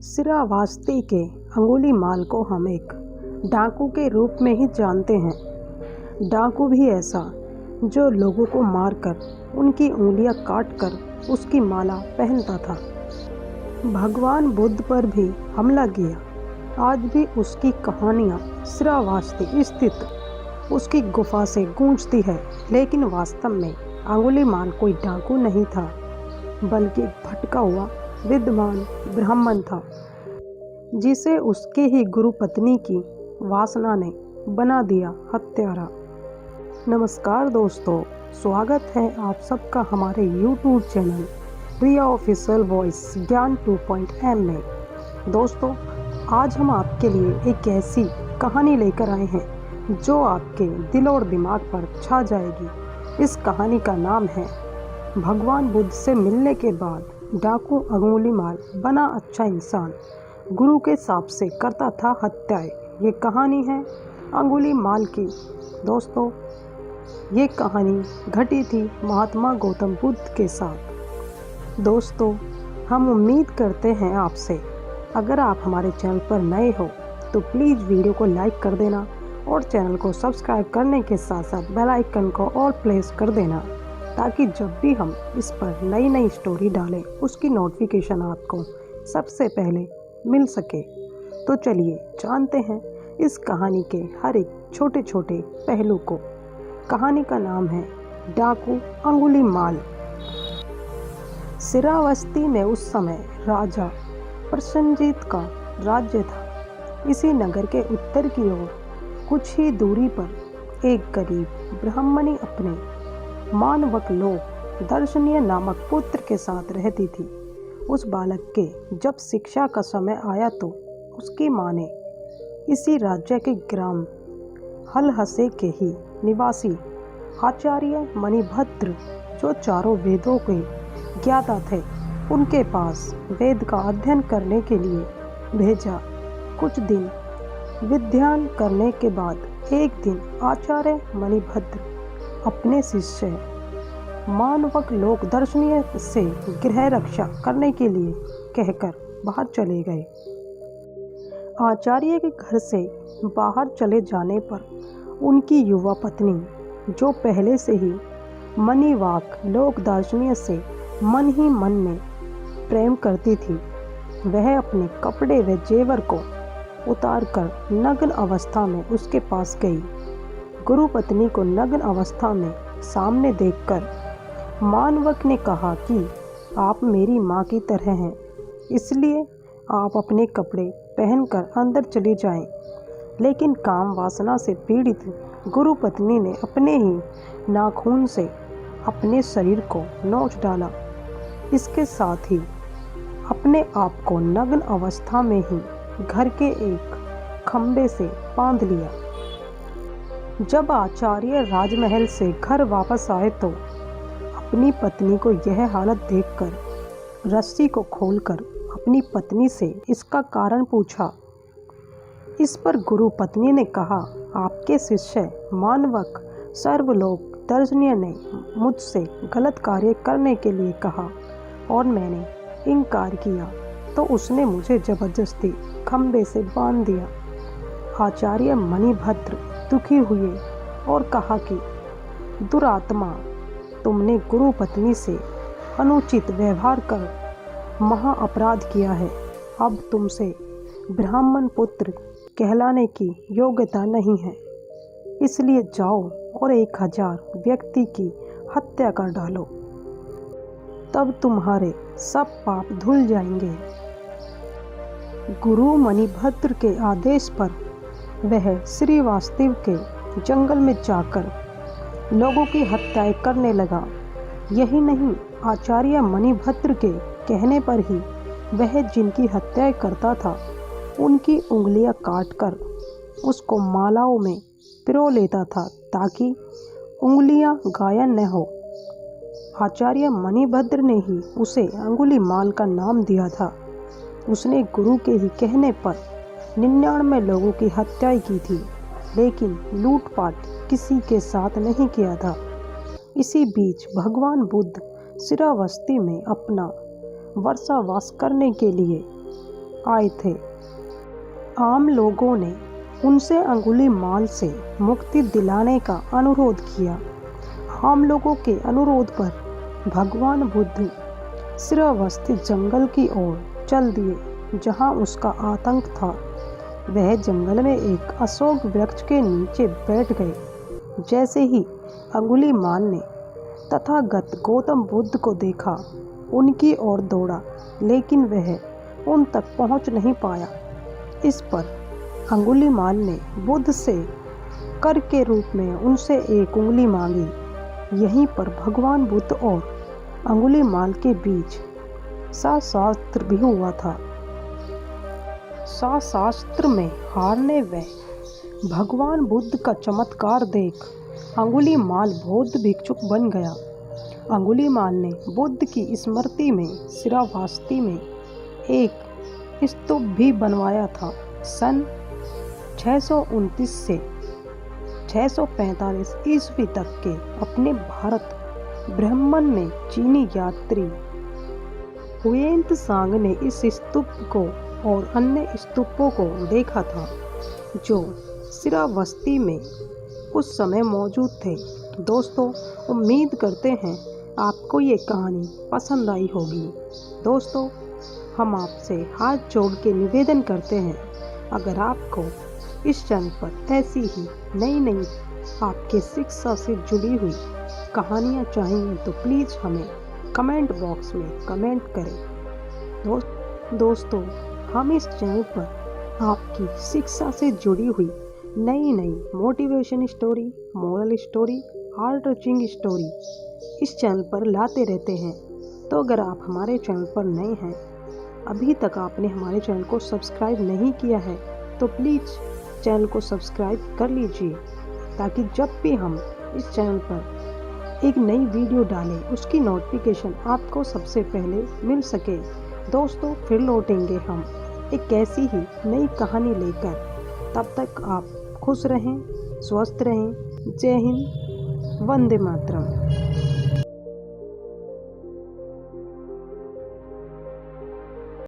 श्रावस्ती के अंगुलीमाल को हम एक डाकू के रूप में ही जानते हैं। डाकू भी ऐसा जो लोगों को मारकर उनकी उंगलियां काटकर उसकी माला पहनता था। भगवान बुद्ध पर भी हमला किया। आज भी उसकी कहानियाँ श्रावस्ती स्थित उसकी गुफा से गूंजती है। लेकिन वास्तव में अंगुलीमाल कोई डाकू नहीं था, बल्कि भटका हुआ विद्वान ब्राह्मण था, जिसे उसके ही गुरु पत्नी की वासना ने बना दिया हत्यारा। नमस्कार दोस्तों, स्वागत है आप सबका हमारे YouTube चैनल रिया ऑफिशियल वॉइस ज्ञान 2.m में। दोस्तों, आज हम आपके लिए एक ऐसी कहानी लेकर आए हैं जो आपके दिल और दिमाग पर छा जाएगी। इस कहानी का नाम है भगवान बुद्ध से मिलने के बाद डाकू अंगुलीमाल बना अच्छा इंसान, गुरु के शाप से करता था हत्याएं। ये कहानी है अंगुलीमाल की। दोस्तों, ये कहानी घटी थी महात्मा गौतम बुद्ध के साथ। दोस्तों, हम उम्मीद करते हैं आपसे, अगर आप हमारे चैनल पर नए हो तो प्लीज़ वीडियो को लाइक कर देना और चैनल को सब्सक्राइब करने के साथ साथ बेल आइकन को ऑल प्लेस कर देना, ताकि जब भी हम इस पर नई स्टोरी डालें उसकी नोटिफिकेशन आपको सबसे पहले मिल सके। तो चलिए जानते हैं इस कहानी के हर एक छोटे छोटे पहलू को। कहानी का नाम है डाकू अंगुलीमाल। श्रावस्ती में उस समय राजा प्रसेनजीत का राज्य था। इसी नगर के उत्तर की ओर कुछ ही दूरी पर एक गरीब ब्राह्मणी अपने मानवक लोक दर्शनीय नामक पुत्र के साथ रहती थी। उस बालक के जब शिक्षा का समय आया तो उसकी माँ ने इसी राज्य के ग्राम हलहसे के ही निवासी आचार्य मणिभद्र, जो चारों वेदों के ज्ञाता थे, उनके पास वेद का अध्ययन करने के लिए भेजा। कुछ दिन विद्यान करने के बाद एक दिन आचार्य मणिभद्र अपने शिष्य मानवक लोक दर्शनीय से गृह रक्षा करने के लिए कहकर बाहर चले गए। आचार्य के घर से बाहर चले जाने पर उनकी युवा पत्नी, जो पहले से ही मणिवाक लोक दर्शनीय से मन ही मन में प्रेम करती थी, वह अपने कपड़े व जेवर को उतारकर नग्न अवस्था में उसके पास गई। गुरु पत्नी को नग्न अवस्था में सामने देखकर मानवक ने कहा कि आप मेरी माँ की तरह हैं, इसलिए आप अपने कपड़े पहनकर अंदर चले जाएं। लेकिन काम वासना से पीड़ित गुरु पत्नी ने अपने ही नाखून से अपने शरीर को नोच डाला। इसके साथ ही अपने आप को नग्न अवस्था में ही घर के एक खंबे से बांध लिया। जब आचार्य राजमहल से घर वापस आए तो अपनी पत्नी को यह हालत देखकर रस्सी को खोलकर अपनी पत्नी से इसका कारण पूछा। इस पर गुरु पत्नी ने कहा, आपके शिष्य मानवक सर्वलोक दर्शनीय ने मुझसे गलत कार्य करने के लिए कहा और मैंने इनकार किया तो उसने मुझे जबरदस्ती खंबे से बांध दिया। आचार्य मणिभद्र दुखी हुए और कहा कि दुरात्मा, तुमने गुरु पत्नी से अनुचित व्यवहार कर महा अपराध किया है। अब तुमसे ब्राह्मण पुत्र कहलाने की योग्यता नहीं है, इसलिए जाओ और 1000 व्यक्ति की हत्या कर डालो, तब तुम्हारे सब पाप धुल जाएंगे। गुरु मणिभद्र के आदेश पर वह श्रावस्ती के जंगल में जाकर लोगों की हत्याएं करने लगा। यही नहीं, आचार्य मणिभद्र के कहने पर ही वह जिनकी हत्याएं करता था उनकी उंगलियां काटकर उसको मालाओं में पिरो लेता था, ताकि उंगलियां घायल न हो। आचार्य मणिभद्र ने ही उसे अंगुलीमाल का नाम दिया था। उसने गुरु के ही कहने पर 99 लोगों की हत्याएं की थी, लेकिन लूटपाट किसी के साथ नहीं किया था। इसी बीच भगवान बुद्ध श्रावस्ती में अपना वर्षावास करने के लिए आए थे। आम लोगों ने उनसे अंगुलीमाल से मुक्ति दिलाने का अनुरोध किया। आम लोगों के अनुरोध पर भगवान बुद्ध श्रावस्ती जंगल की ओर चल दिए जहां उसका आतंक था। वह जंगल में एक अशोक वृक्ष के नीचे बैठ गए। जैसे ही अंगुलीमाल ने तथागत गौतम बुद्ध को देखा, उनकी ओर दौड़ा, लेकिन वह उन तक पहुंच नहीं पाया। इस पर अंगुलीमाल ने बुद्ध से कर के रूप में उनसे एक उंगली मांगी। यहीं पर भगवान बुद्ध और अंगुलीमाल के बीच शास्त्र भी हुआ था। शास्त्र में हारने व भगवान बुद्ध का चमत्कार देख अंगुलीमाल बौद्ध भिक्षुक बन गया। अंगुलीमाल ने बुद्ध की स्मृति में श्रावस्ती में एक स्तूप भी बनवाया था। सन 629 से 645 ईस्वी तक के अपने भारत भ्रमण में चीनी यात्री हुएंत्सांग ने इस स्तूप को और अन्य स्तूपों को देखा था जो श्रावस्ती में उस समय मौजूद थे। दोस्तों, उम्मीद करते हैं आपको ये कहानी पसंद आई होगी। दोस्तों, हम आपसे हाथ जोड़ के निवेदन करते हैं, अगर आपको इस चैनल पर ऐसी ही नई आपके शिक्षा से जुड़ी हुई कहानियाँ चाहिए तो प्लीज़ हमें कमेंट बॉक्स में कमेंट करें। दोस्तों, हम इस चैनल पर आपकी शिक्षा से जुड़ी हुई नई motivation story, moral story, heart touching story इस चैनल पर लाते रहते हैं। तो अगर आप हमारे चैनल पर नए हैं, अभी तक आपने हमारे चैनल को सब्सक्राइब नहीं किया है, तो प्लीज़ चैनल को सब्सक्राइब कर लीजिए, ताकि जब भी हम इस चैनल पर एक नई वीडियो डालें उसकी नोटिफिकेशन आपको सबसे पहले मिल सके। दोस्तों, फिर लौटेंगे हम एक ऐसी ही नई कहानी लेकर। तब तक आप खुश रहें, स्वस्थ रहें। जय हिंद, वंदे मातरम।